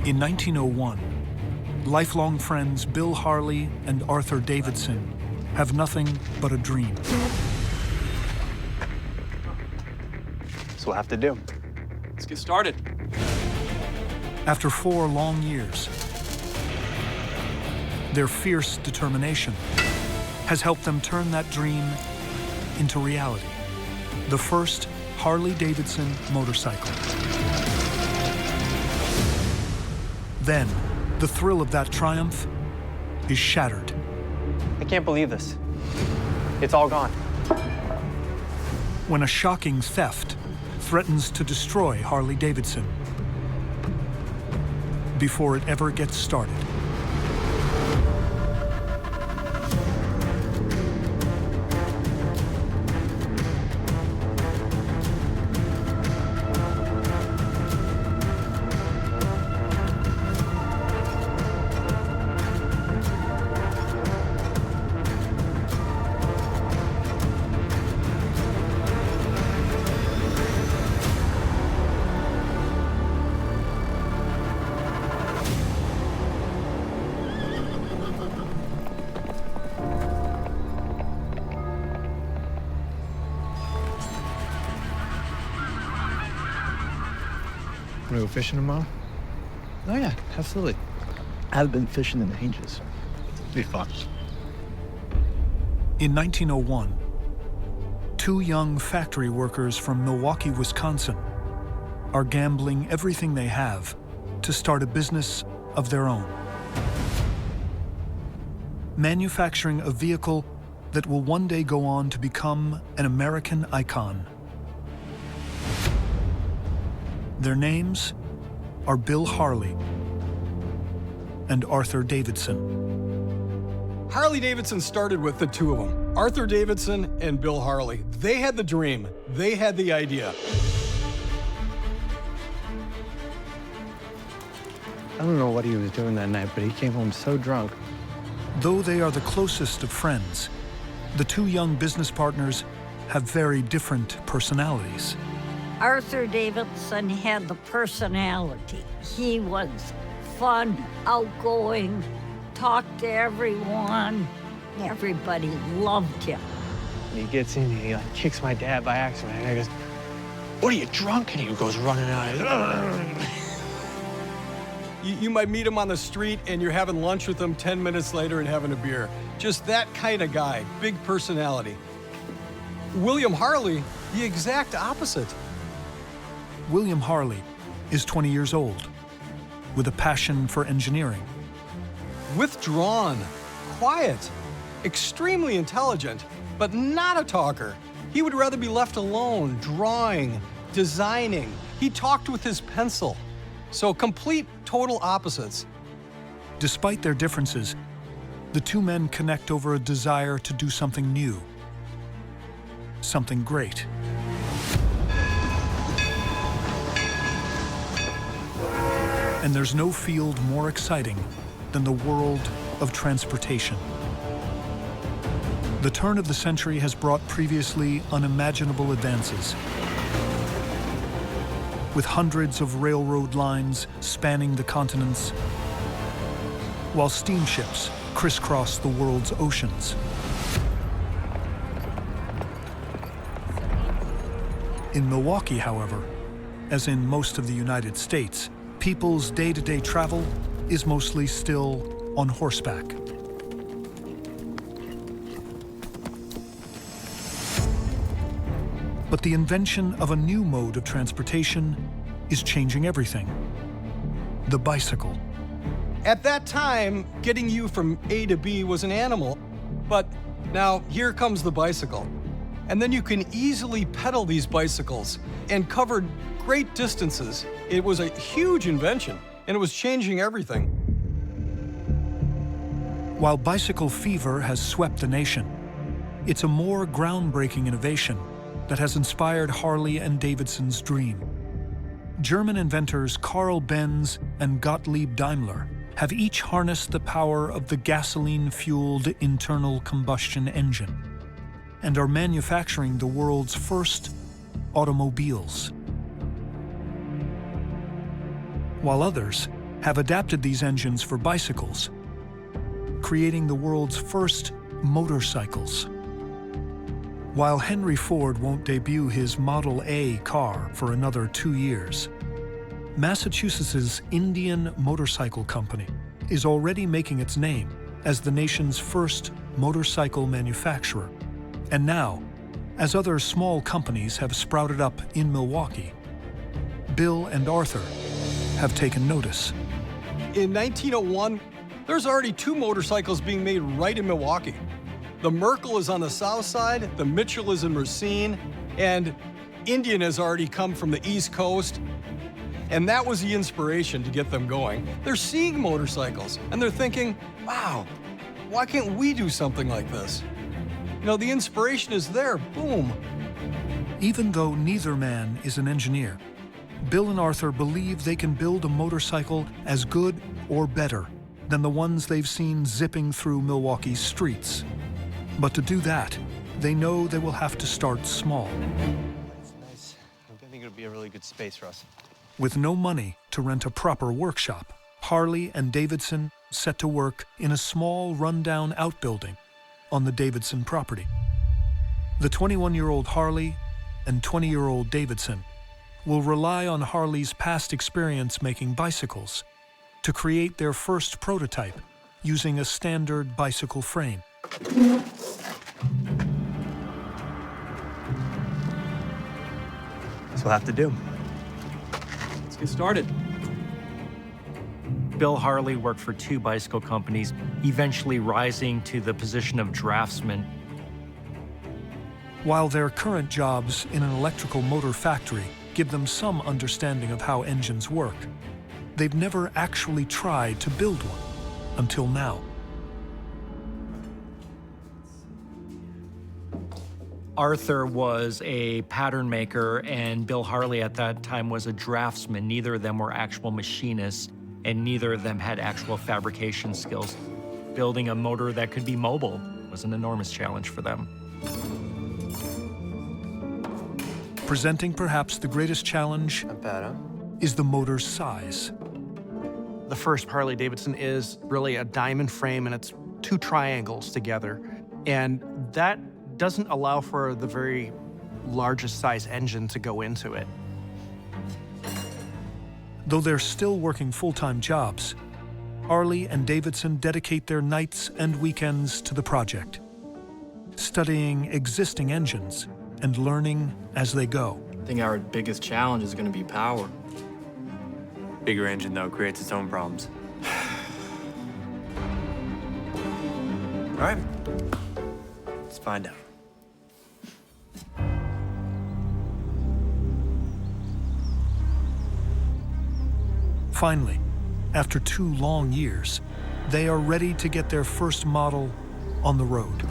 In 1901, lifelong friends Bill Harley and Arthur Davidson have nothing but a dream. So we'll have to do. Let's get started. After 4 long years, their fierce determination has helped them turn that dream into reality. The first Harley-Davidson motorcycle. Then, the thrill of that triumph is shattered. I can't believe this. It's all gone. When a shocking theft threatens to destroy Harley-Davidson before it ever gets started. Want to go fishing tomorrow? Oh, yeah, absolutely. I haven't been fishing in ages. It'll be fun. In 1901, 2 young factory workers from Milwaukee, Wisconsin, are gambling everything they have to start a business of their own. Manufacturing a vehicle that will one day go on to become an American icon. Their names are Bill Harley and Arthur Davidson. Harley-Davidson started with the 2 of them, Arthur Davidson and Bill Harley. They had the dream. They had the idea. I don't know what he was doing that night, but he came home so drunk. Though they are the closest of friends, the 2 young business partners have very different personalities. Arthur Davidson had the personality. He was fun, outgoing, talked to everyone. Everybody loved him. And he gets in, he kicks my dad by accident, and I goes, "What are you, drunk?" And he goes running out. You might meet him on the street and you're having lunch with him 10 minutes later and having a beer. Just that kind of guy, big personality. William Harley, the exact opposite. William Harley is 20 years old, with a passion for engineering. Withdrawn, quiet, extremely intelligent, but not a talker. He would rather be left alone, drawing, designing. He talked with his pencil. So complete, total opposites. Despite their differences, the 2 men connect over a desire to do something new, something great. And there's no field more exciting than the world of transportation. The turn of the century has brought previously unimaginable advances, with hundreds of railroad lines spanning the continents, while steamships crisscross the world's oceans. In Milwaukee, however, as in most of the United States, people's day-to-day travel is mostly still on horseback. But the invention of a new mode of transportation is changing everything: the bicycle. At that time, getting you from A to B was an animal, but now here comes the bicycle. And then you can easily pedal these bicycles and cover great distances. It was a huge invention, and it was changing everything. While bicycle fever has swept the nation, it's a more groundbreaking innovation that has inspired Harley and Davidson's dream. German inventors Karl Benz and Gottlieb Daimler have each harnessed the power of the gasoline-fueled internal combustion engine and are manufacturing the world's first automobiles. While others have adapted these engines for bicycles, creating the world's first motorcycles. While Henry Ford won't debut his Model A car for another 2 years, Massachusetts's Indian Motorcycle Company is already making its name as the nation's first motorcycle manufacturer. And now, as other small companies have sprouted up in Milwaukee, Bill and Arthur have taken notice. In 1901, there's already 2 motorcycles being made right in Milwaukee. The Merkel is on the south side, the Mitchell is in Racine, and Indian has already come from the East Coast. And that was the inspiration to get them going. They're seeing motorcycles and they're thinking, wow, why can't we do something like this? You know, the inspiration is there, boom. Even though neither man is an engineer, Bill and Arthur believe they can build a motorcycle as good or better than the ones they've seen zipping through Milwaukee's streets. But to do that, they know they will have to start small. It's nice. I think it'll be a really good space for us. With no money to rent a proper workshop, Harley and Davidson set to work in a small, rundown outbuilding on the Davidson property. The 21-year-old Harley and 20-year-old Davidson will rely on Harley's past experience making bicycles to create their first prototype using a standard bicycle frame. That's what we'll have to do. Let's get started. Bill Harley worked for 2 bicycle companies, eventually rising to the position of draftsman. While their current jobs in an electrical motor factory give them some understanding of how engines work, they've never actually tried to build one until now. Arthur was a pattern maker, and Bill Harley at that time was a draftsman. Neither of them were actual machinists, and neither of them had actual fabrication skills. Building a motor that could be mobile was an enormous challenge for them. Presenting perhaps the greatest challenge Not bad, huh? is the motor's size. The first Harley-Davidson is really a diamond frame, and it's 2 triangles together. And that doesn't allow for the very largest size engine to go into it. Though they're still working full-time jobs, Harley and Davidson dedicate their nights and weekends to the project, studying existing engines and learning as they go. I think our biggest challenge is going to be power. Bigger engine, though, creates its own problems. All right. Let's find out. Finally, after 2 long years, they are ready to get their first model on the road.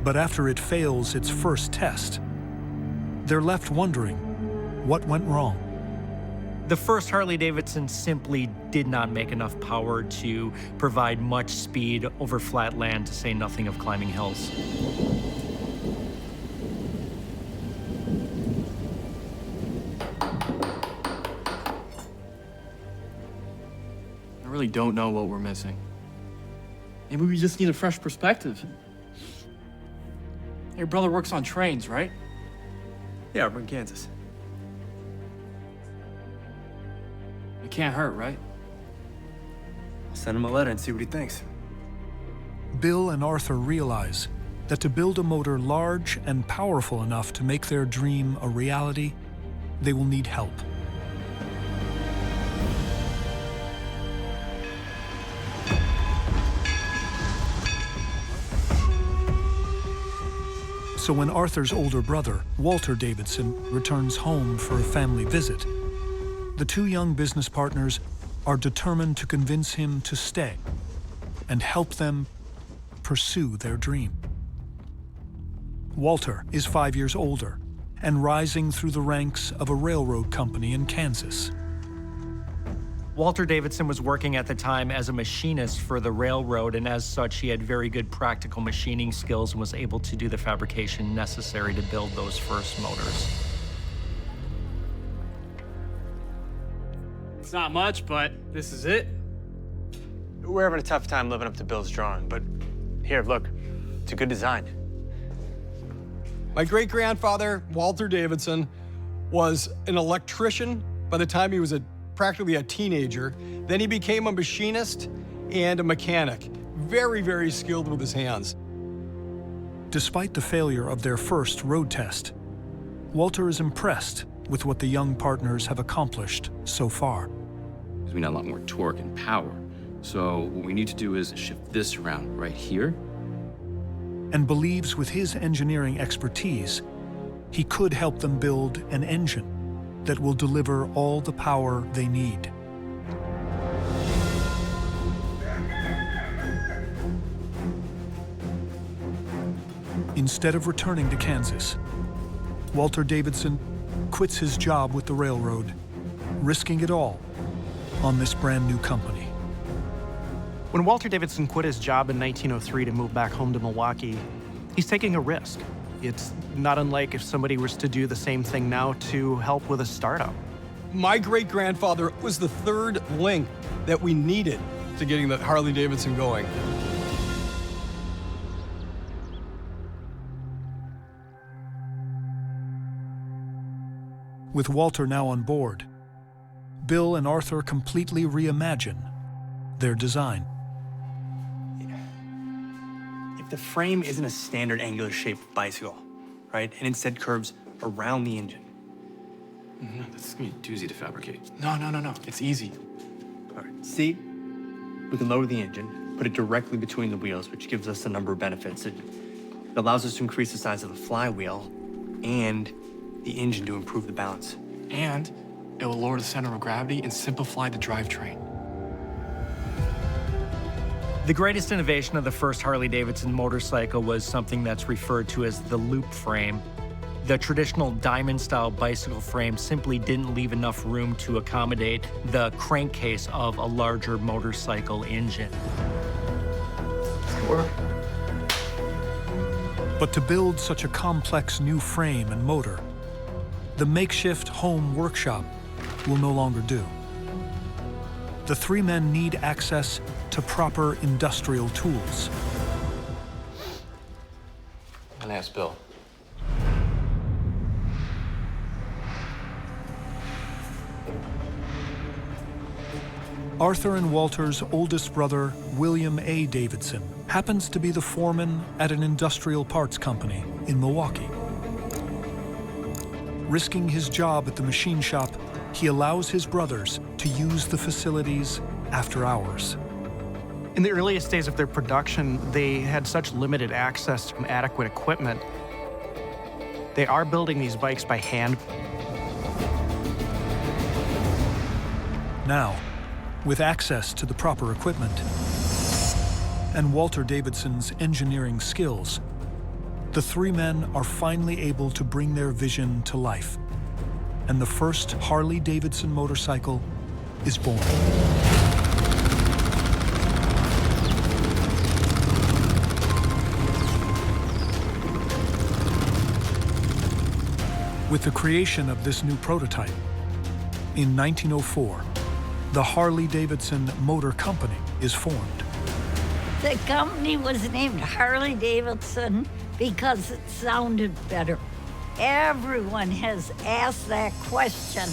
But after it fails its first test, they're left wondering what went wrong. The first Harley-Davidson simply did not make enough power to provide much speed over flat land, to say nothing of climbing hills. I really don't know what we're missing. Maybe we just need a fresh perspective. Your brother works on trains, right? Yeah, we're in Kansas. It can't hurt, right? I'll send him a letter and see what he thinks. Bill and Arthur realize that to build a motor large and powerful enough to make their dream a reality, they will need help. So when Arthur's older brother, Walter Davidson, returns home for a family visit, the 2 young business partners are determined to convince him to stay and help them pursue their dream. Walter is 5 years older and rising through the ranks of a railroad company in Kansas. Walter Davidson was working at the time as a machinist for the railroad, and as such, he had very good practical machining skills and was able to do the fabrication necessary to build those first motors. It's not much, but this is it. We're having a tough time living up to Bill's drawing, but here, look, it's a good design. My great-grandfather, Walter Davidson, was an electrician by the time he was practically a teenager. Then he became a machinist and a mechanic. Very, very skilled with his hands. Despite the failure of their first road test, Walter is impressed with what the young partners have accomplished so far. We need a lot more torque and power. So what we need to do is shift this around right here. And believes with his engineering expertise, he could help them build an engine that will deliver all the power they need. Instead of returning to Kansas, Walter Davidson quits his job with the railroad, risking it all on this brand new company. When Walter Davidson quit his job in 1903 to move back home to Milwaukee, he's taking a risk. It's not unlike if somebody was to do the same thing now to help with a startup. My great-grandfather was the third link that we needed to getting the Harley-Davidson going. With Walter now on board, Bill and Arthur completely reimagine their design. If the frame isn't a standard angular shaped bicycle, right, and instead curves around the engine. This is gonna be a doozy to fabricate. No. It's easy. All right, see, we can lower the engine, put it directly between the wheels, which gives us a number of benefits. It allows us to increase the size of the flywheel and the engine to improve the balance. And it will lower the center of gravity and simplify the drivetrain. The greatest innovation of the first Harley-Davidson motorcycle was something that's referred to as the loop frame. The traditional diamond-style bicycle frame simply didn't leave enough room to accommodate the crankcase of a larger motorcycle engine. But to build such a complex new frame and motor, the makeshift home workshop will no longer do. The three men need access to proper industrial tools. I'm gonna ask Bill. Arthur and Walter's oldest brother, William A. Davidson, happens to be the foreman at an industrial parts company in Milwaukee. Risking his job at the machine shop, he allows his brothers to use the facilities after hours. In the earliest days of their production, they had such limited access to adequate equipment. They are building these bikes by hand. Now, with access to the proper equipment and Walter Davidson's engineering skills, the three men are finally able to bring their vision to life, and the first Harley-Davidson motorcycle is born. With the creation of this new prototype, in 1904, the Harley-Davidson Motor Company is formed. The company was named Harley-Davidson because it sounded better. Everyone has asked that question.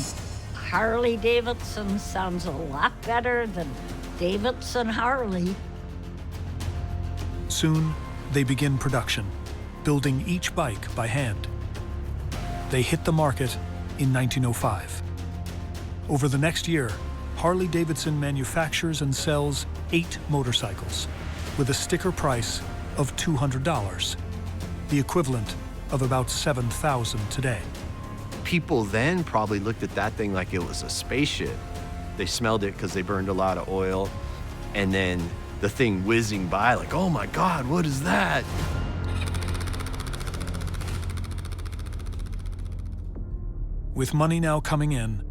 Harley-Davidson sounds a lot better than Davidson-Harley. Soon, they begin production, building each bike by hand. They hit the market in 1905. Over the next year, Harley-Davidson manufactures and sells 8 motorcycles with a sticker price of $200, the equivalent of about $7,000 today. People then probably looked at that thing like it was a spaceship. They smelled it because they burned a lot of oil, and then the thing whizzing by like, oh my God, what is that? With money now coming in,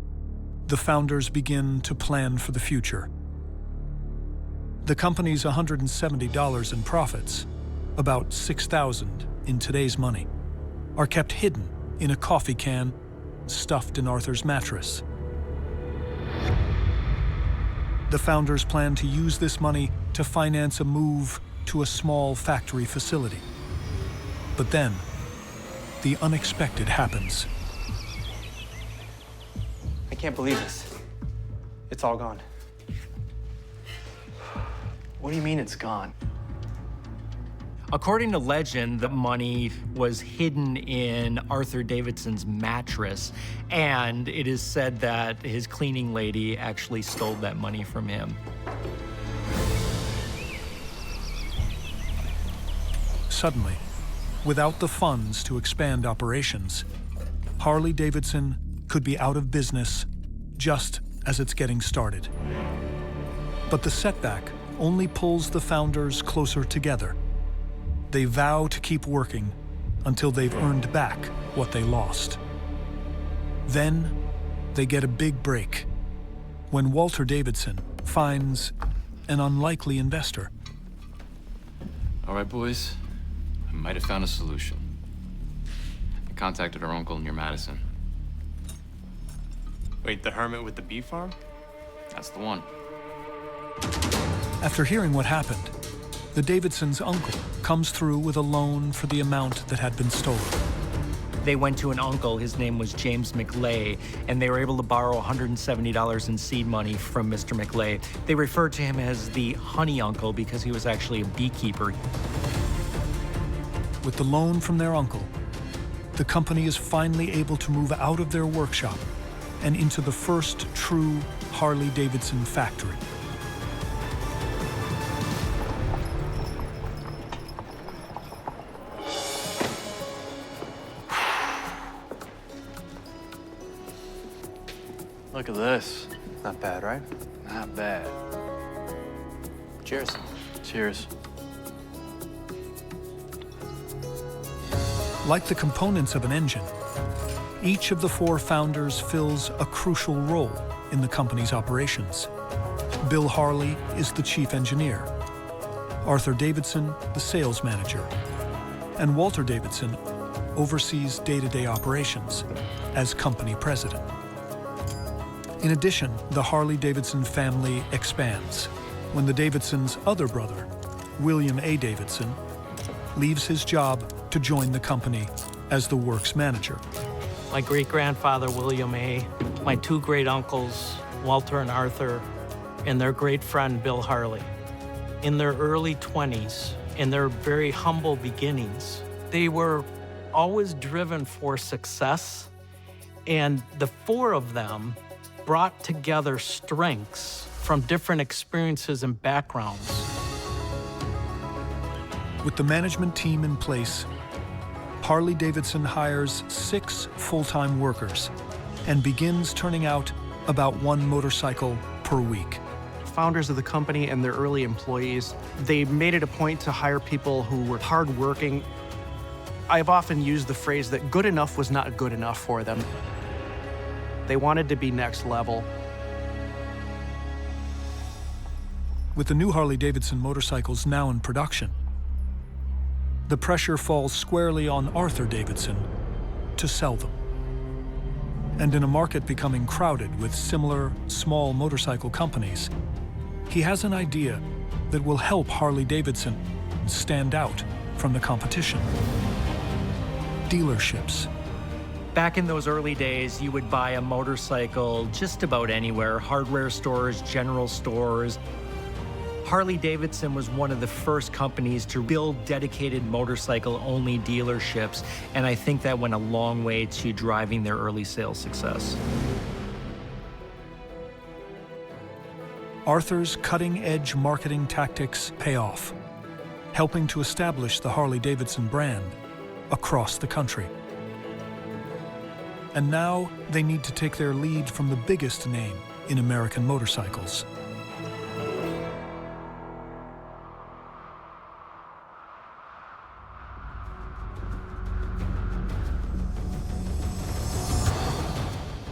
the founders begin to plan for the future. The company's $170 in profits, about $6,000 in today's money, are kept hidden in a coffee can stuffed in Arthur's mattress. The founders plan to use this money to finance a move to a small factory facility. But then, the unexpected happens. I can't believe this. It's all gone. What do you mean it's gone? According to legend, the money was hidden in Arthur Davidson's mattress, and it is said that his cleaning lady actually stole that money from him. Suddenly, without the funds to expand operations, Harley-Davidson could be out of business just as it's getting started. But the setback only pulls the founders closer together. They vow to keep working until they've earned back what they lost. Then they get a big break when Walter Davidson finds an unlikely investor. All right, boys. I might have found a solution. I contacted our uncle near Madison. Wait, the hermit with the bee farm? That's the one. After hearing what happened, the Davidsons' uncle comes through with a loan for the amount that had been stolen. They went to an uncle, his name was James McLay, and they were able to borrow $170 in seed money from Mr. McLay. They referred to him as the honey uncle because he was actually a beekeeper. With the loan from their uncle, the company is finally able to move out of their workshop and into the first true Harley-Davidson factory. Look at this. Not bad, right? Not bad. Cheers. Cheers. Like the components of an engine, each of the four founders fills a crucial role in the company's operations. Bill Harley is the chief engineer, Arthur Davidson the sales manager, and Walter Davidson oversees day-to-day operations as company president. In addition, the Harley-Davidson family expands when the Davidsons' other brother, William A. Davidson, leaves his job to join the company as the works manager. My great-grandfather, William A., my two great-uncles, Walter and Arthur, and their great friend, Bill Harley. In their early 20s, in their very humble beginnings, they were always driven for success, and the four of them brought together strengths from different experiences and backgrounds. With the management team in place, Harley-Davidson hires 6 full-time workers and begins turning out about 1 motorcycle per week. Founders of the company and their early employees, they made it a point to hire people who were hardworking. I've often used the phrase that good enough was not good enough for them. They wanted to be next level. With the new Harley-Davidson motorcycles now in production, the pressure falls squarely on Arthur Davidson to sell them. And in a market becoming crowded with similar small motorcycle companies, he has an idea that will help Harley-Davidson stand out from the competition. Dealerships. Back in those early days, you would buy a motorcycle just about anywhere, hardware stores, general stores. Harley-Davidson was one of the first companies to build dedicated motorcycle-only dealerships, and I think that went a long way to driving their early sales success. Arthur's cutting-edge marketing tactics pay off, helping to establish the Harley-Davidson brand across the country. And now they need to take their lead from the biggest name in American motorcycles.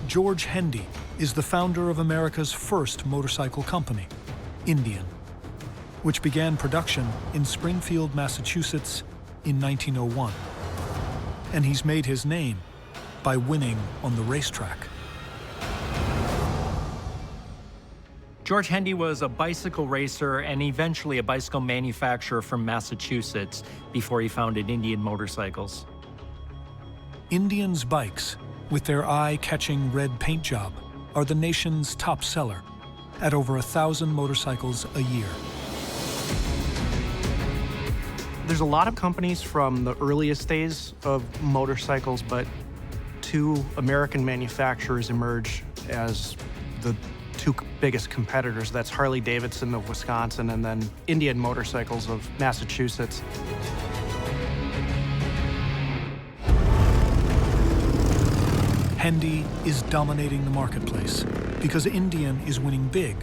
George Hendy is the founder of America's first motorcycle company, Indian, which began production in Springfield, Massachusetts in 1901. And he's made his name by winning on the racetrack. George Hendy was a bicycle racer and eventually a bicycle manufacturer from Massachusetts before he founded Indian Motorcycles. Indian's bikes, with their eye-catching red paint job, are the nation's top seller at over 1,000 motorcycles a year. There's a lot of companies from the earliest days of motorcycles, but two American manufacturers emerge as the two biggest competitors. That's Harley-Davidson of Wisconsin and then Indian Motorcycles of Massachusetts. Hendy is dominating the marketplace because Indian is winning big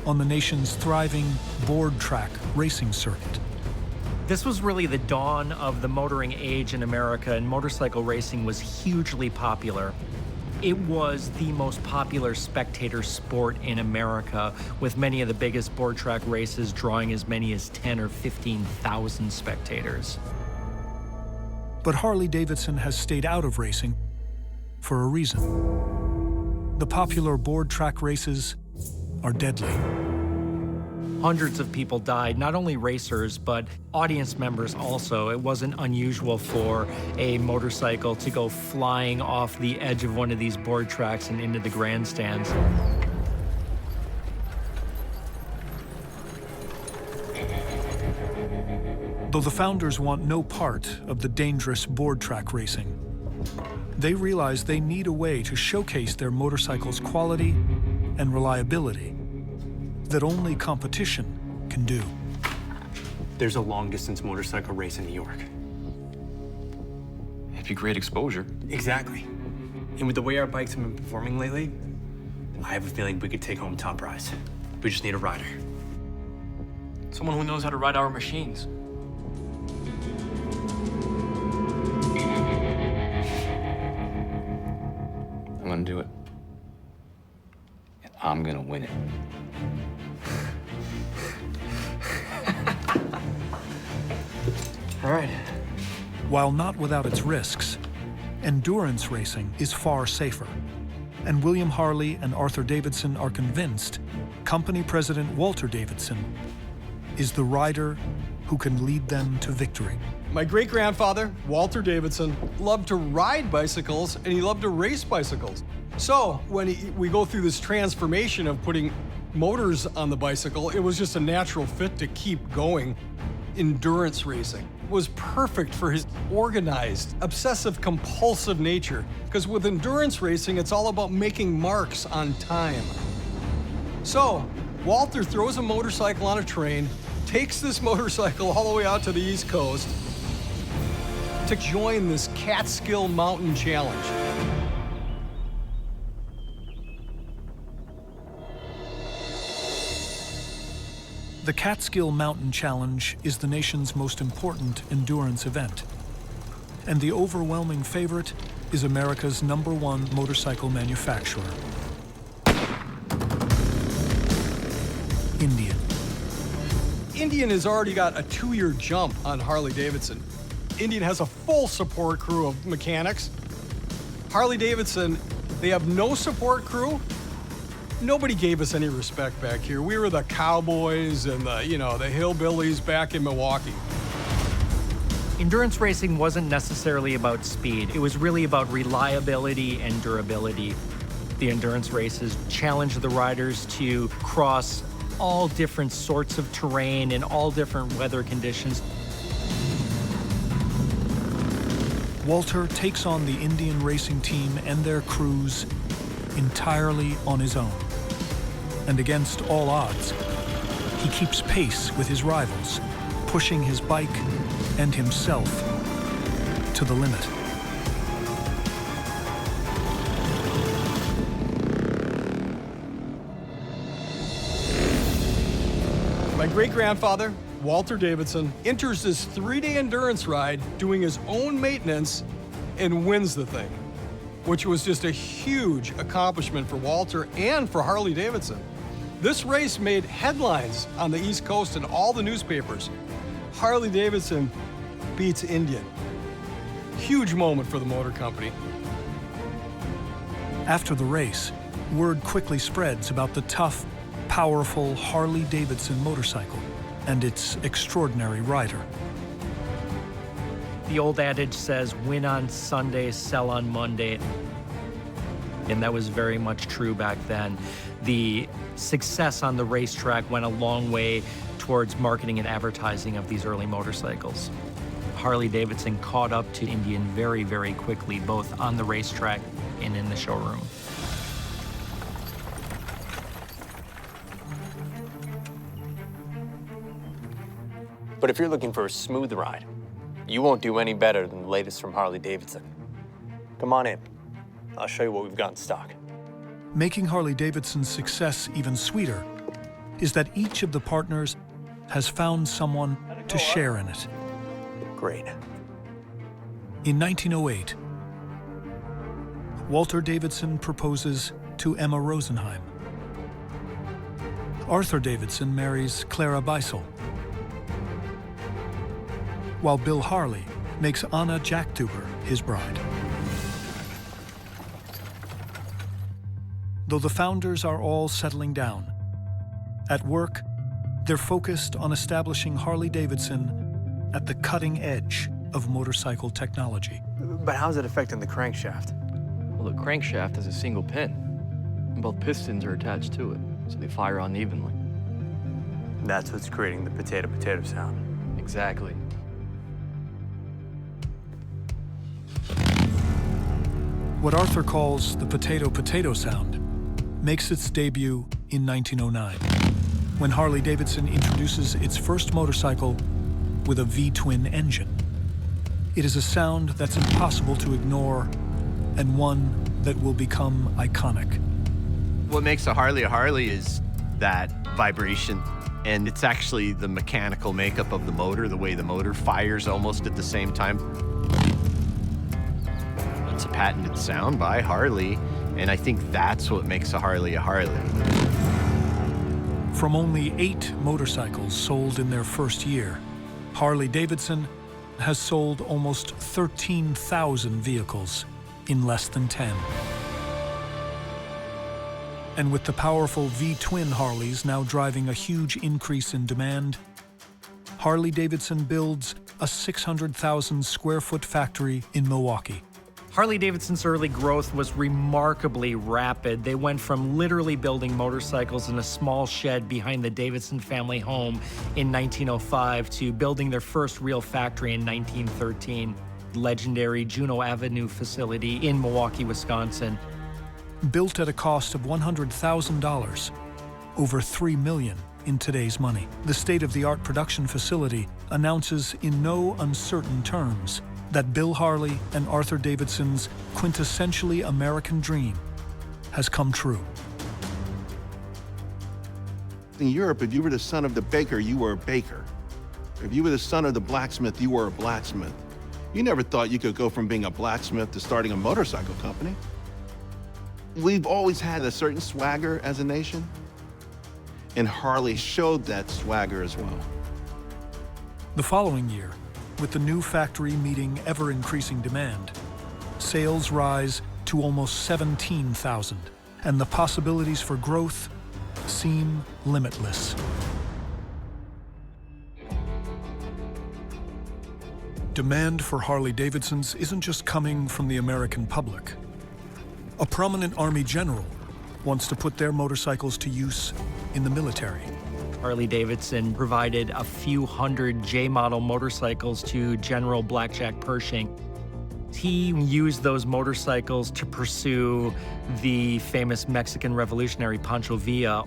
on the nation's thriving board track racing circuit. This was really the dawn of the motoring age in America, and motorcycle racing was hugely popular. It was the most popular spectator sport in America, with many of the biggest board track races drawing as many as 10 or 15,000 spectators. But Harley-Davidson has stayed out of racing for a reason. The popular board track races are deadly. Hundreds of people died, not only racers, but audience members also. It wasn't unusual for a motorcycle to go flying off the edge of one of these board tracks and into the grandstands. Though the founders want no part of the dangerous board track racing, they realize they need a way to showcase their motorcycle's quality and reliability that only competition can do. There's a long-distance motorcycle race in New York. It'd be great exposure. Exactly. And with the way our bikes have been performing lately, I have a feeling we could take home top prize. We just need a rider. Someone who knows how to ride our machines. I'm gonna do it. And I'm gonna win it. All right. While not without its risks, endurance racing is far safer. And William Harley and Arthur Davidson are convinced company president Walter Davidson is the rider who can lead them to victory. My great-grandfather, Walter Davidson, loved to ride bicycles and he loved to race bicycles. So when we go through this transformation of putting motors on the bicycle, it was just a natural fit to keep going. Endurance racing was perfect for his organized, obsessive-compulsive nature, because with endurance racing, it's all about making marks on time. So Walter throws a motorcycle on a train, takes this motorcycle all the way out to the East Coast to join this Catskill Mountain Challenge. The Catskill Mountain Challenge is the nation's most important endurance event. And the overwhelming favorite is America's #1 motorcycle manufacturer, Indian. Indian has already got a 2-year jump on Harley-Davidson. Indian has a full support crew of mechanics. Harley-Davidson, they have no support crew. Nobody gave us any respect back here. We were the cowboys and the hillbillies back in Milwaukee. Endurance racing wasn't necessarily about speed. It was really about reliability and durability. The endurance races challenged the riders to cross all different sorts of terrain and all different weather conditions. Walter takes on the Indian racing team and their crews entirely on his own. And against all odds, he keeps pace with his rivals, pushing his bike and himself to the limit. My great-grandfather, Walter Davidson, enters this 3-day endurance ride doing his own maintenance and wins the thing. which was just a huge accomplishment for Walter and for Harley-Davidson. This race made headlines on the East Coast in all the newspapers. Harley-Davidson beats Indian. Huge moment for the motor company. After the race, word quickly spreads about the tough, powerful Harley-Davidson motorcycle and its extraordinary rider. The old adage says, win on Sunday, sell on Monday. And that was very much true back then. The success on the racetrack went a long way towards marketing and advertising of these early motorcycles. Harley-Davidson caught up to Indian very, very quickly, both on the racetrack and in the showroom. But if you're looking for a smooth ride, you won't do any better than the latest from Harley-Davidson. Come on in. I'll show you what we've got in stock. Making Harley-Davidson's success even sweeter is that each of the partners has found someone to share in it. Great. In 1908, Walter Davidson proposes to Emma Rosenheim. Arthur Davidson marries Clara Beisel, while Bill Harley makes Anna Jacktuber his bride. Though the founders are all settling down, at work, they're focused on establishing Harley-Davidson at the cutting edge of motorcycle technology. But how's it affecting the crankshaft? Well, the crankshaft has a single pin, and both pistons are attached to it, so they fire unevenly. That's what's creating the potato-potato sound. Exactly. What Arthur calls the potato-potato sound makes its debut in 1909, when Harley-Davidson introduces its first motorcycle with a V-twin engine. It is a sound that's impossible to ignore and one that will become iconic. What makes a Harley is that vibration, and it's actually the mechanical makeup of the motor, the way the motor fires almost at the same time. It's a patented sound by Harley, and I think that's what makes a Harley a Harley. From only 8 motorcycles sold in their first year, Harley-Davidson has sold almost 13,000 vehicles in less than 10. And with the powerful V-twin Harleys now driving a huge increase in demand, Harley-Davidson builds a 600,000 square foot factory in Milwaukee. Harley-Davidson's early growth was remarkably rapid. They went from literally building motorcycles in a small shed behind the Davidson family home in 1905 to building their first real factory in 1913, legendary Juneau Avenue facility in Milwaukee, Wisconsin. Built at a cost of $100,000, over $3 million in today's money. The state-of-the-art production facility announces in no uncertain terms that Bill Harley and Arthur Davidson's quintessentially American dream has come true. In Europe, if you were the son of the baker, you were a baker. If you were the son of the blacksmith, you were a blacksmith. You never thought you could go from being a blacksmith to starting a motorcycle company. We've always had a certain swagger as a nation, and Harley showed that swagger as well. The following year, with the new factory meeting ever-increasing demand, sales rise to almost 17,000, and the possibilities for growth seem limitless. Demand for Harley-Davidsons isn't just coming from the American public. A prominent Army general wants to put their motorcycles to use in the military. Harley-Davidson provided a few hundred J-model motorcycles to General Blackjack Pershing. He used those motorcycles to pursue the famous Mexican revolutionary Pancho Villa.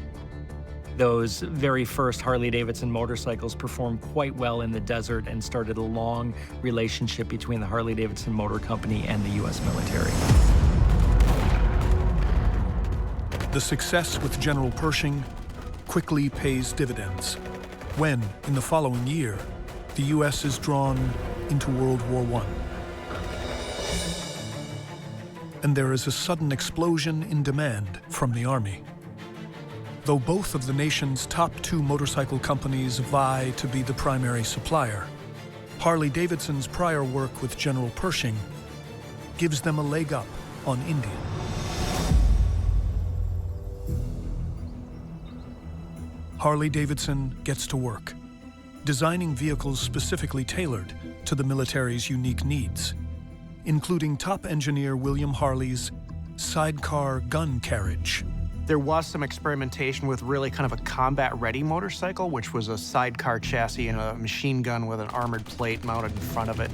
Those very first Harley-Davidson motorcycles performed quite well in the desert and started a long relationship between the Harley-Davidson Motor Company and the U.S. military. The success with General Pershing quickly pays dividends when, in the following year, the U.S. is drawn into World War I. and there is a sudden explosion in demand from the Army. Though both of the nation's top two motorcycle companies vie to be the primary supplier, Harley-Davidson's prior work with General Pershing gives them a leg up on India. Harley-Davidson gets to work, designing vehicles specifically tailored to the military's unique needs, including top engineer William Harley's sidecar gun carriage. There was some experimentation with really kind of a combat-ready motorcycle, which was a sidecar chassis and a machine gun with an armored plate mounted in front of it.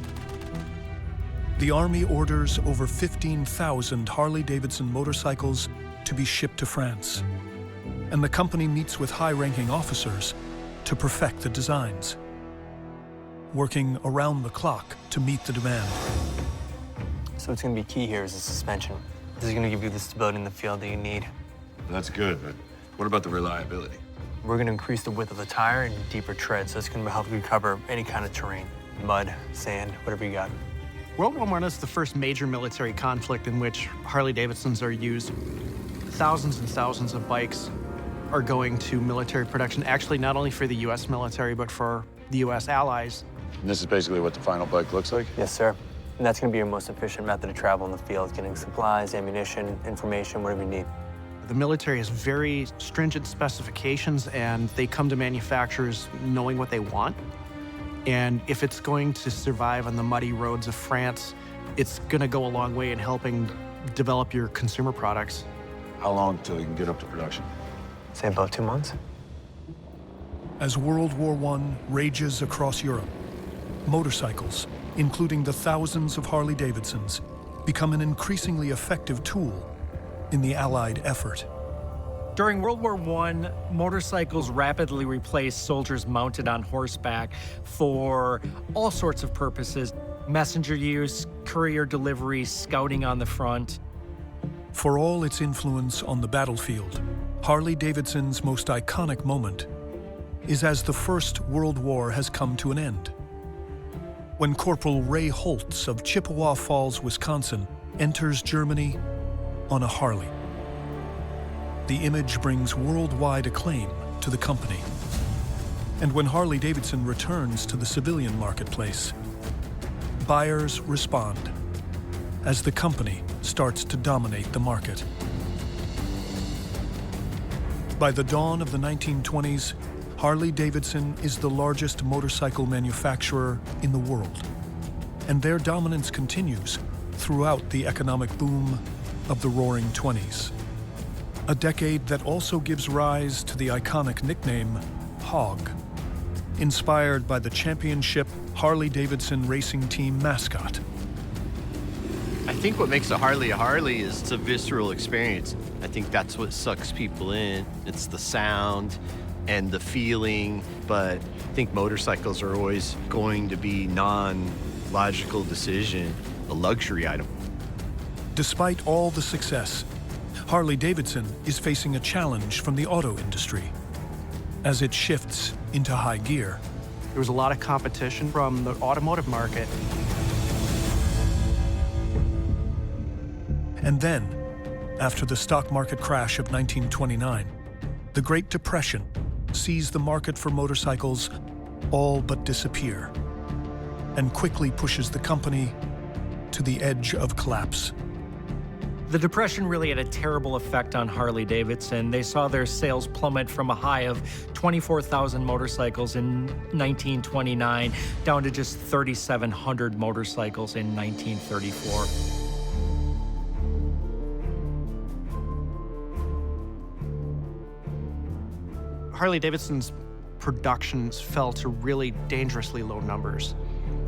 The Army orders over 15,000 Harley-Davidson motorcycles to be shipped to France, and the company meets with high-ranking officers to perfect the designs, working around the clock to meet the demand. So what's going to be key here is the suspension. This is going to give you the stability in the field that you need. That's good, but what about the reliability? We're going to increase the width of the tire and deeper tread, so it's going to help you cover any kind of terrain, mud, sand, whatever you got. World War I is the first major military conflict in which Harley-Davidsons are used. Thousands and thousands of bikes are going to military production, actually not only for the U.S. military, but for the U.S. allies. And this is basically what the final bike looks like? Yes, sir. And that's going to be your most efficient method of travel in the field, getting supplies, ammunition, information, whatever you need. The military has very stringent specifications, and they come to manufacturers knowing what they want. And if it's going to survive on the muddy roads of France, it's going to go a long way in helping develop your consumer products. How long till you can get up to production? Say about 2 months. As World War I rages across Europe, motorcycles, including the thousands of Harley-Davidsons, become an increasingly effective tool in the Allied effort. During World War I, motorcycles rapidly replaced soldiers mounted on horseback for all sorts of purposes: messenger use, courier delivery, scouting on the front. For all its influence on the battlefield, Harley-Davidson's most iconic moment is as the First World War has come to an end, when Corporal Ray Holtz of Chippewa Falls, Wisconsin, enters Germany on a Harley. The image brings worldwide acclaim to the company. And when Harley-Davidson returns to the civilian marketplace, buyers respond as the company starts to dominate the market. By the dawn of the 1920s, Harley-Davidson is the largest motorcycle manufacturer in the world, and their dominance continues throughout the economic boom of the Roaring '20s. A decade that also gives rise to the iconic nickname Hog, inspired by the championship Harley-Davidson racing team mascot. I think what makes a Harley is it's a visceral experience. I think that's what sucks people in. It's the sound and the feeling, but I think motorcycles are always going to be non-logical decision, a luxury item. Despite all the success, Harley-Davidson is facing a challenge from the auto industry as it shifts into high gear. There was a lot of competition from the automotive market. And then, after the stock market crash of 1929, the Great Depression sees the market for motorcycles all but disappear and quickly pushes the company to the edge of collapse. The Depression really had a terrible effect on Harley-Davidson. They saw their sales plummet from a high of 24,000 motorcycles in 1929 down to just 3,700 motorcycles in 1934. Harley-Davidson's productions fell to really dangerously low numbers.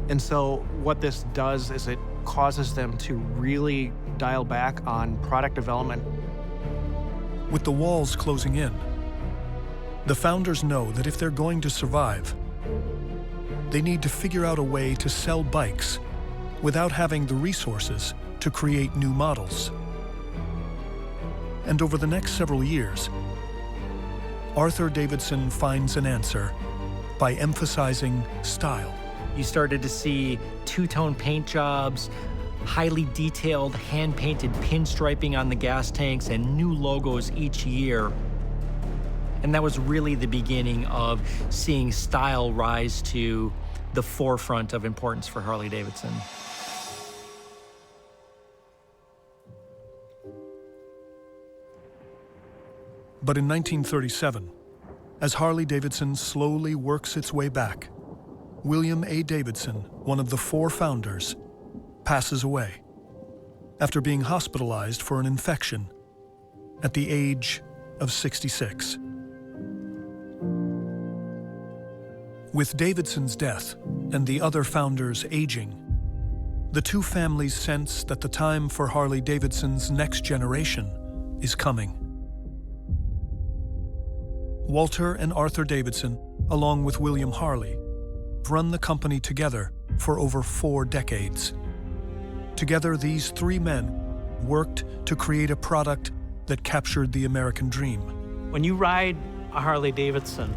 And so what this does is it causes them to really dial back on product development. With the walls closing in, the founders know that if they're going to survive, they need to figure out a way to sell bikes without having the resources to create new models. And over the next several years, Arthur Davidson finds an answer by emphasizing style. You started to see two-tone paint jobs, highly detailed, hand-painted pinstriping on the gas tanks and new logos each year. And that was really the beginning of seeing style rise to the forefront of importance for Harley-Davidson. But in 1937, as Harley-Davidson slowly works its way back, William A. Davidson, one of the 4 founders, passes away after being hospitalized for an infection at the age of 66. With Davidson's death and the other founders aging, the 2 families sense that the time for Harley-Davidson's next generation is coming. Walter and Arthur Davidson, along with William Harley, run the company together for over 4 decades. Together, these 3 men worked to create a product that captured the American dream. When you ride a Harley-Davidson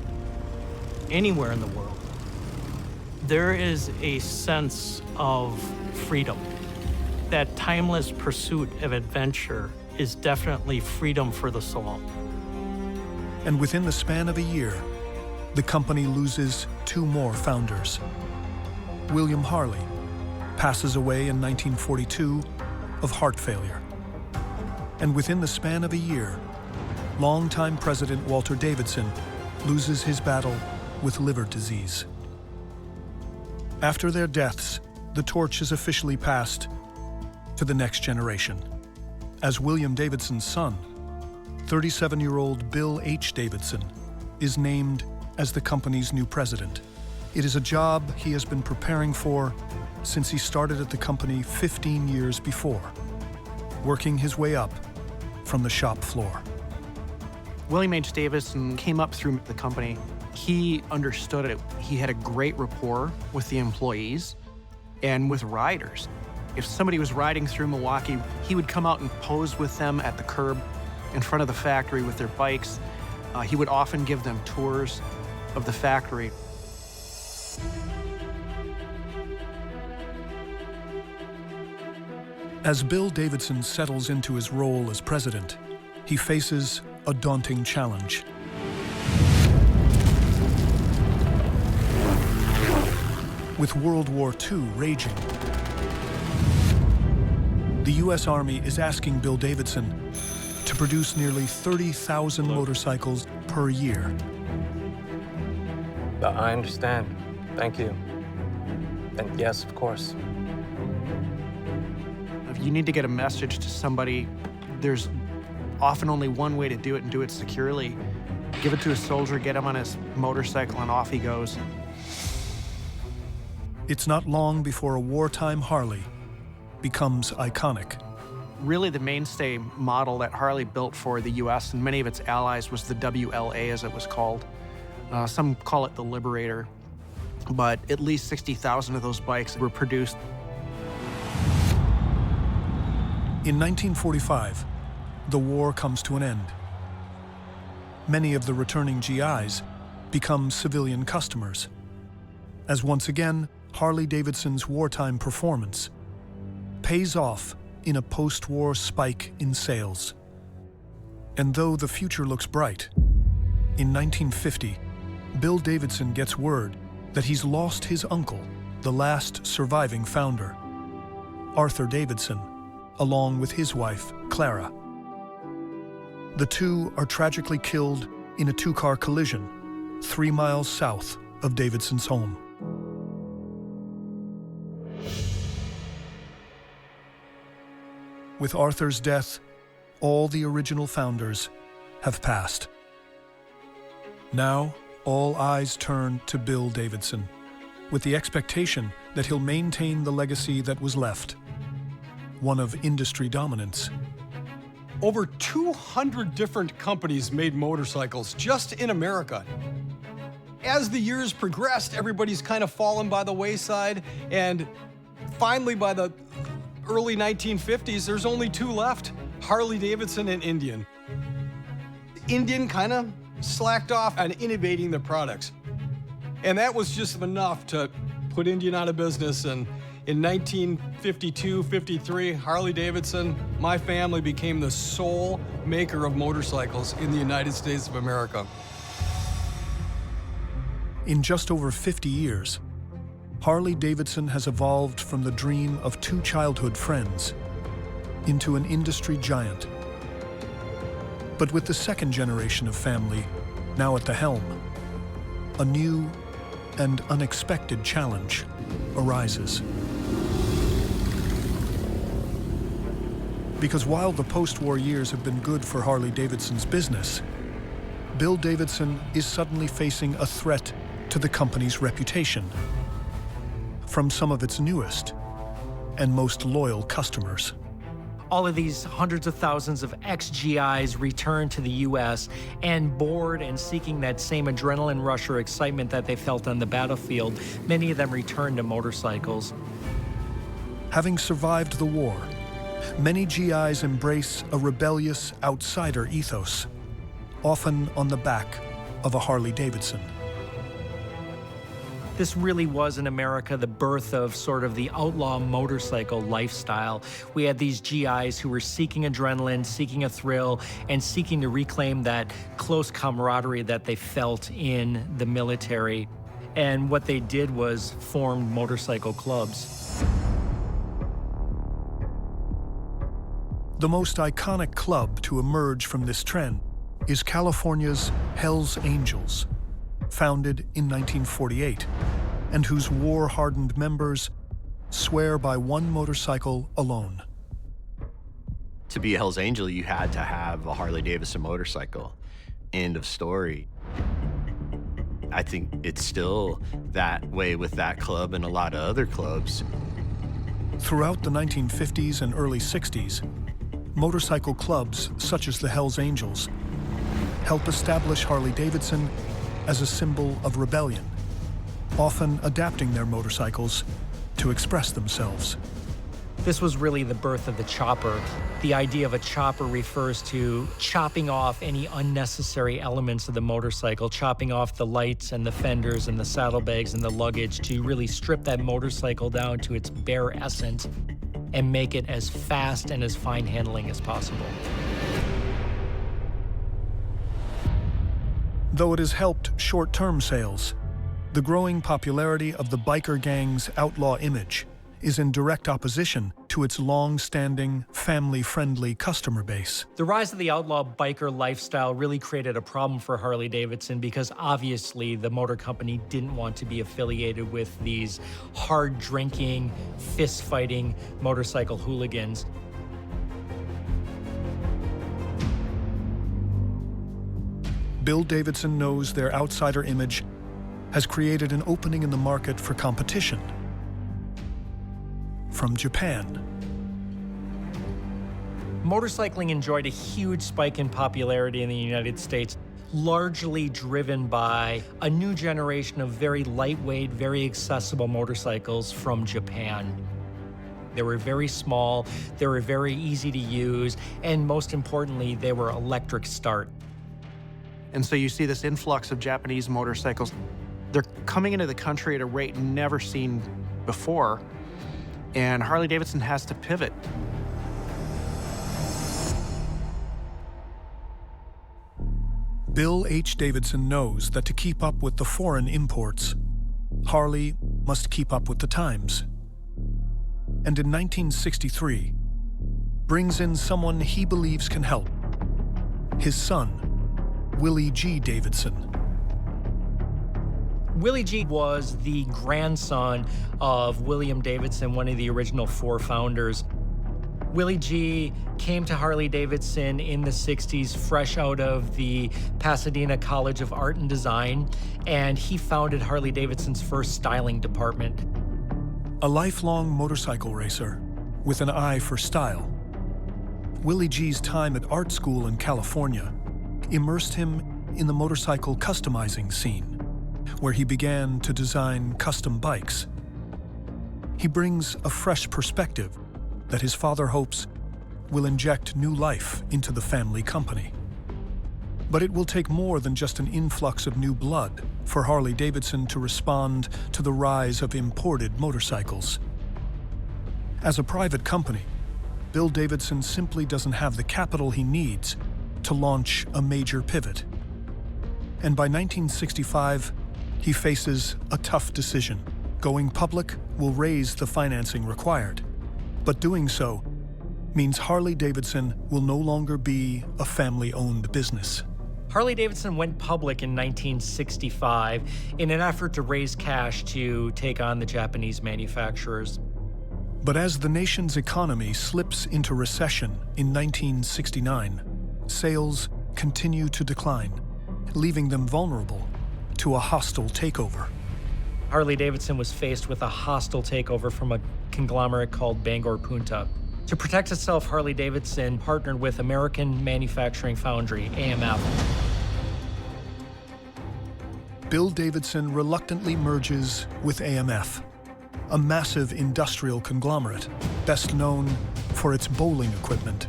anywhere in the world, there is a sense of freedom. That timeless pursuit of adventure is definitely freedom for the soul. And within the span of a year, the company loses 2 more founders. William Harley passes away in 1942 of heart failure. And within the span of a year, longtime President Walter Davidson loses his battle with liver disease. After their deaths, the torch is officially passed to the next generation, as William Davidson's son, 37-year-old Bill H. Davidson, is named as the company's new president. It is a job he has been preparing for since he started at the company 15 years before, working his way up from the shop floor. William H. Davidson came up through the company. He understood it. He had a great rapport with the employees and with riders. If somebody was riding through Milwaukee, he would come out and pose with them at the curb in front of the factory with their bikes. He would often give them tours of the factory. As Bill Davidson settles into his role as president, he faces a daunting challenge. With World War II raging, the U.S. Army is asking Bill Davidson to produce nearly 30,000 motorcycles per year. I understand. Thank you. And yes, of course. If you need to get a message to somebody, there's often only one way to do it and do it securely. Give it to a soldier, get him on his motorcycle, and off he goes. It's not long before a wartime Harley becomes iconic. Really, the mainstay model that Harley built for the U.S. and many of its allies was the WLA, as it was called. Some call it the Liberator, but at least 60,000 of those bikes were produced. In 1945, the war comes to an end. Many of the returning GIs become civilian customers, as once again, Harley-Davidson's wartime performance pays off in a post-war spike in sales. And though the future looks bright, in 1950, Bill Davidson gets word that he's lost his uncle, the last surviving founder, Arthur Davidson, along with his wife, Clara. The 2 are tragically killed in a 2-car collision 3 miles south of Davidson's home. With Arthur's death, all the original founders have passed. Now, all eyes turn to Bill Davidson, with the expectation that he'll maintain the legacy that was left, one of industry dominance. Over 200 different companies made motorcycles just in America. As the years progressed, everybody's kind of fallen by the wayside, and finally by the early 1950s, there's only 2 left, Harley-Davidson and Indian. Indian kind of slacked off on innovating their products. And that was just enough to put Indian out of business, and In 1952-53, Harley-Davidson, my family became the sole maker of motorcycles in the United States of America. In just over 50 years, Harley-Davidson has evolved from the dream of two childhood friends into an industry giant. But with the second generation of family now at the helm, a new and unexpected challenge arises. Because while the post-war years have been good for Harley-Davidson's business, Bill Davidson is suddenly facing a threat to the company's reputation from some of its newest and most loyal customers. All of these hundreds of thousands of ex-GIs return to the U.S. and bored and seeking that same adrenaline rush or excitement that they felt on the battlefield, many of them return to motorcycles. Having survived the war, many GIs embrace a rebellious outsider ethos, often on the back of a Harley-Davidson. This really was in America the birth of sort of the outlaw motorcycle lifestyle. We had these GIs who were seeking adrenaline, seeking a thrill, and seeking to reclaim that close camaraderie that they felt in the military. And what they did was form motorcycle clubs. The most iconic club to emerge from this trend is California's Hells Angels, founded in 1948, and whose war-hardened members swear by one motorcycle alone. To be a Hells Angel, you had to have a Harley-Davidson motorcycle. End of story. I think it's still that way with that club and a lot of other clubs. Throughout the 1950s and early 60s, motorcycle clubs such as the Hells Angels help establish Harley-Davidson as a symbol of rebellion, often adapting their motorcycles to express themselves. This was really the birth of the chopper. The idea of a chopper refers to chopping off any unnecessary elements of the motorcycle, chopping off the lights and the fenders and the saddlebags and the luggage to really strip that motorcycle down to its bare essence and make it as fast and as fine handling as possible. Though it has helped short-term sales, the growing popularity of the biker gang's outlaw image is in direct opposition to its long-standing, family-friendly customer base. The rise of the outlaw biker lifestyle really created a problem for Harley-Davidson because obviously the motor company didn't want to be affiliated with these hard-drinking, fist-fighting motorcycle hooligans. Bill Davidson knows their outsider image has created an opening in the market for competition from Japan. Motorcycling enjoyed a huge spike in popularity in the United States, largely driven by a new generation of very lightweight, very accessible motorcycles from Japan. They were very small, they were very easy to use, and most importantly, they were electric start. And so you see this influx of Japanese motorcycles. They're coming into the country at a rate never seen before, and Harley-Davidson has to pivot. Bill H. Davidson knows that to keep up with the foreign imports, Harley must keep up with the times. And in 1963, brings in someone he believes can help, his son, Willie G. Davidson. Willie G. was the grandson of William Davidson, one of the original four founders. Willie G. came to Harley-Davidson in the 60s, fresh out of the Pasadena College of Art and Design, and he founded Harley-Davidson's first styling department. A lifelong motorcycle racer with an eye for style, Willie G.'s time at art school in California immersed him in the motorcycle customizing scene, where he began to design custom bikes. He brings a fresh perspective that his father hopes will inject new life into the family company. But it will take more than just an influx of new blood for Harley-Davidson to respond to the rise of imported motorcycles. As a private company, Bill Davidson simply doesn't have the capital he needs to launch a major pivot. And by 1965, he faces a tough decision. Going public will raise the financing required, but doing so means Harley-Davidson will no longer be a family-owned business. Harley-Davidson went public in 1965 in an effort to raise cash to take on the Japanese manufacturers. But as the nation's economy slips into recession in 1969, sales continue to decline, leaving them vulnerable to a hostile takeover. Harley-Davidson was faced with a hostile takeover from a conglomerate called Bangor Punta. To protect itself, Harley-Davidson partnered with American manufacturing foundry, AMF. Bill Davidson reluctantly merges with AMF, a massive industrial conglomerate, best known for its bowling equipment.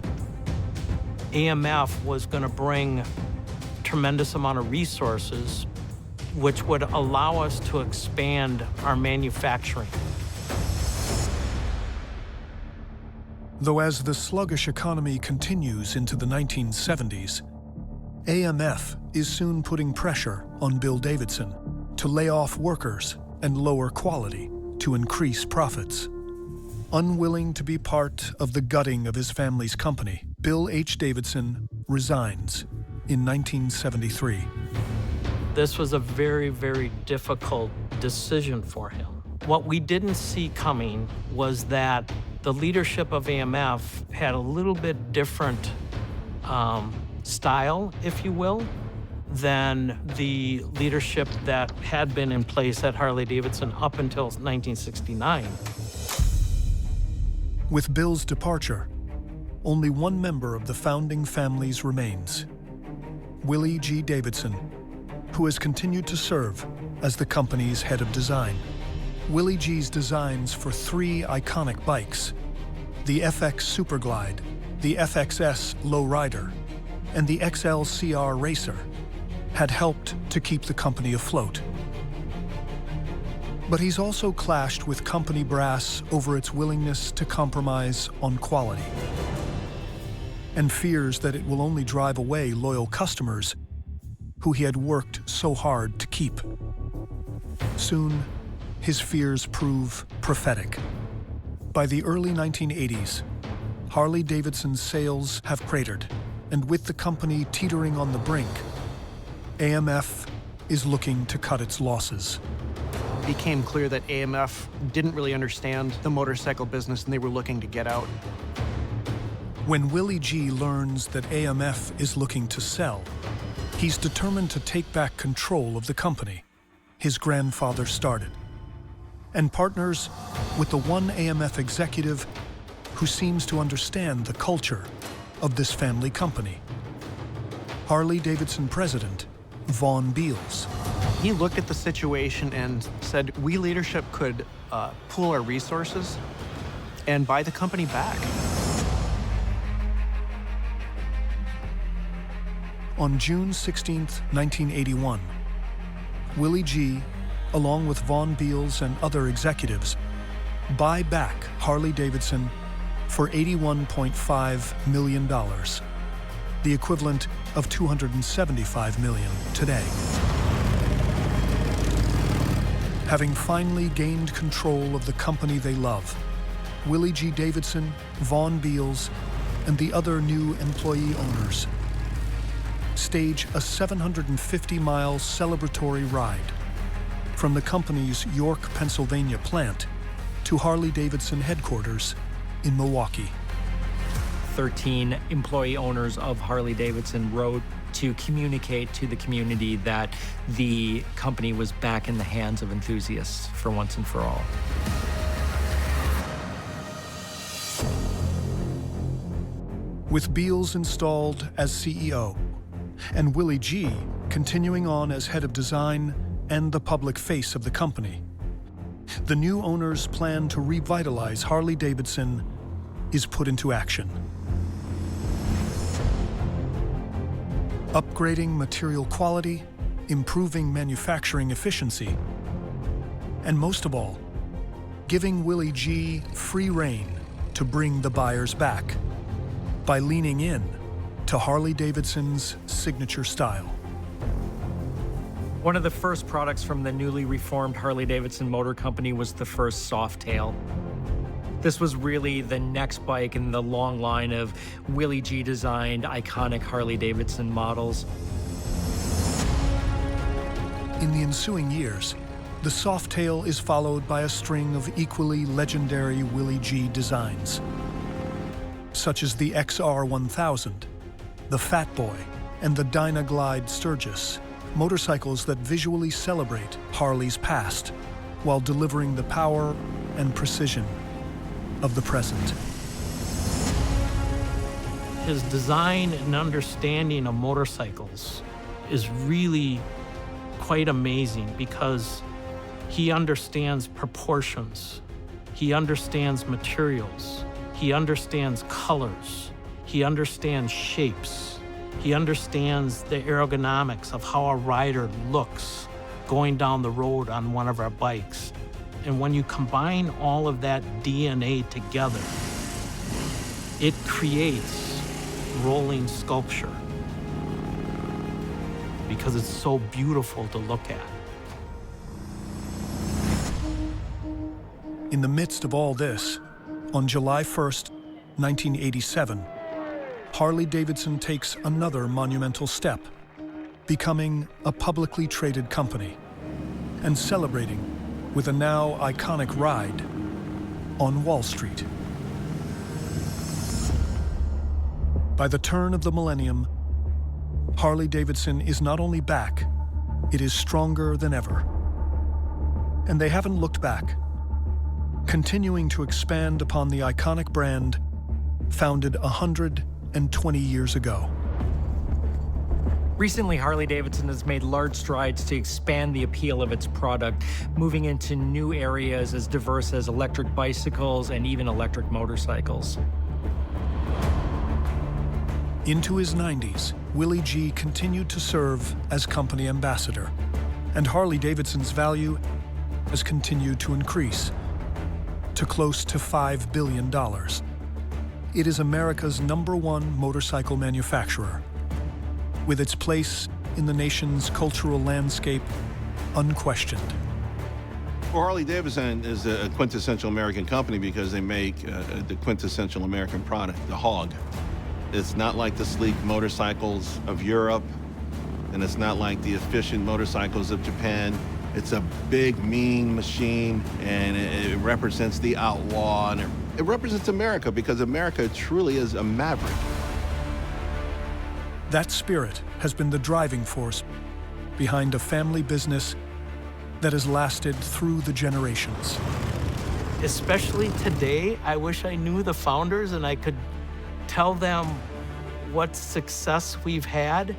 AMF was going to bring a tremendous amount of resources, which would allow us to expand our manufacturing. Though as the sluggish economy continues into the 1970s, AMF is soon putting pressure on Bill Davidson to lay off workers and lower quality to increase profits. Unwilling to be part of the gutting of his family's company, Bill H. Davidson resigns in 1973. This was a very, very difficult decision for him. What we didn't see coming was that the leadership of AMF had a little bit different style, if you will, than the leadership that had been in place at Harley-Davidson up until 1969. With Bill's departure, only one member of the founding families remains, Willie G. Davidson, who has continued to serve as the company's head of design. Willie G's designs for three iconic bikes, the FX Superglide, the FXS Lowrider, and the XLCR Racer, had helped to keep the company afloat. But he's also clashed with company brass over its willingness to compromise on quality, and fears that it will only drive away loyal customers who he had worked so hard to keep. Soon, his fears prove prophetic. By the early 1980s, Harley-Davidson's sales have cratered, and with the company teetering on the brink, AMF is looking to cut its losses. It became clear that AMF didn't really understand the motorcycle business and they were looking to get out. When Willie G learns that AMF is looking to sell, he's determined to take back control of the company his grandfather started, and partners with the one AMF executive who seems to understand the culture of this family company, Harley-Davidson president Vaughn Beals. He looked at the situation and said, we leadership could pool our resources and buy the company back. On June 16, 1981, Willie G, along with Vaughn Beals and other executives, buy back Harley-Davidson for $81.5 million, the equivalent of $275 million today. Having finally gained control of the company they love, Willie G. Davidson, Vaughn Beals, and the other new employee owners stage a 750-mile celebratory ride from the company's York, Pennsylvania plant to Harley-Davidson headquarters in Milwaukee. 13 employee owners of Harley-Davidson rode to communicate to the community that the company was back in the hands of enthusiasts for once and for all. With Beals installed as CEO and Willie G continuing on as head of design and the public face of the company, the new owner's plan to revitalize Harley-Davidson is put into action. Upgrading material quality, improving manufacturing efficiency, and most of all, giving Willie G free rein to bring the buyers back by leaning in to Harley-Davidson's signature style. One of the first products from the newly reformed Harley-Davidson Motor Company was the first Softail. This was really the next bike in the long line of Willie G designed iconic Harley-Davidson models. In the ensuing years, the Softail is followed by a string of equally legendary Willie G designs, such as the XR1000, the Fat Boy, and the Dynaglide Sturgis, motorcycles that visually celebrate Harley's past while delivering the power and precision of the present. His design and understanding of motorcycles is really quite amazing because he understands proportions, he understands materials, he understands colors, he understands shapes, he understands the ergonomics of how a rider looks going down the road on one of our bikes. And when you combine all of that DNA together, it creates rolling sculpture because it's so beautiful to look at. In the midst of all this, on July 1st, 1987, Harley-Davidson takes another monumental step, becoming a publicly traded company and celebrating with a now iconic ride on Wall Street. By the turn of the millennium, Harley-Davidson is not only back, it is stronger than ever. And they haven't looked back, continuing to expand upon the iconic brand founded 120 years ago. Recently, Harley-Davidson has made large strides to expand the appeal of its product, moving into new areas as diverse as electric bicycles and even electric motorcycles. Into his 90s, Willie G continued to serve as company ambassador, and Harley-Davidson's value has continued to increase to close to $5 billion. It is America's #1 motorcycle manufacturer, with its place in the nation's cultural landscape unquestioned. Well, Harley-Davidson is a quintessential American company because they make the quintessential American product, the hog. It's not like the sleek motorcycles of Europe, and it's not like the efficient motorcycles of Japan. It's a big, mean machine, and it represents the outlaw, and it represents America because America truly is a maverick. That spirit has been the driving force behind a family business that has lasted through the generations. Especially today, I wish I knew the founders and I could tell them what success we've had,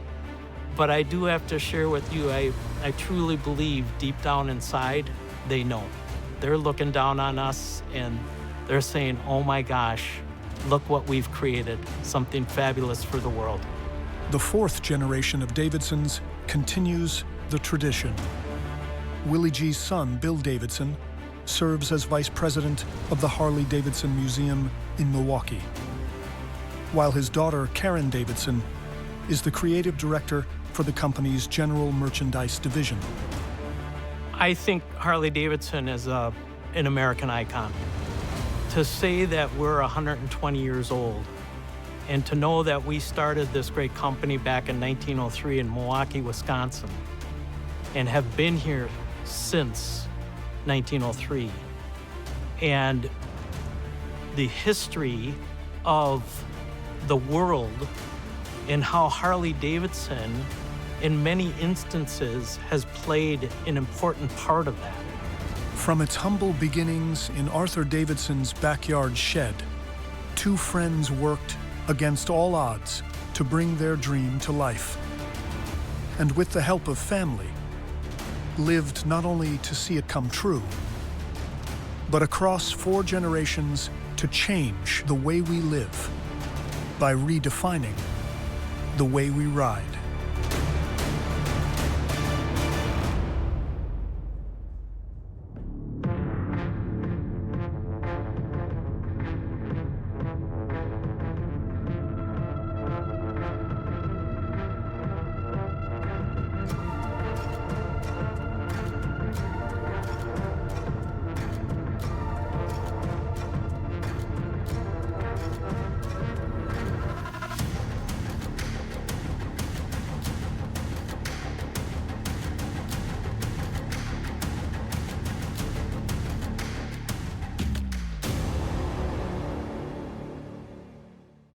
but I do have to share with you, I truly believe deep down inside, they know. They're looking down on us and they're saying, oh my gosh, look what we've created, something fabulous for the world. The fourth generation of Davidsons continues the tradition. Willie G's son, Bill Davidson, serves as vice president of the Harley-Davidson Museum in Milwaukee, while his daughter, Karen Davidson, is the creative director for the company's general merchandise division. I think Harley-Davidson is an American icon. To say that we're 120 years old, and to know that we started this great company back in 1903 in Milwaukee, Wisconsin, and have been here since 1903. And the history of the world and how Harley-Davidson, in many instances, has played an important part of that. From its humble beginnings in Arthur Davidson's backyard shed, two friends worked against all odds to bring their dream to life. And with the help of family, lived not only to see it come true, but across 4 generations to change the way we live by redefining the way we ride.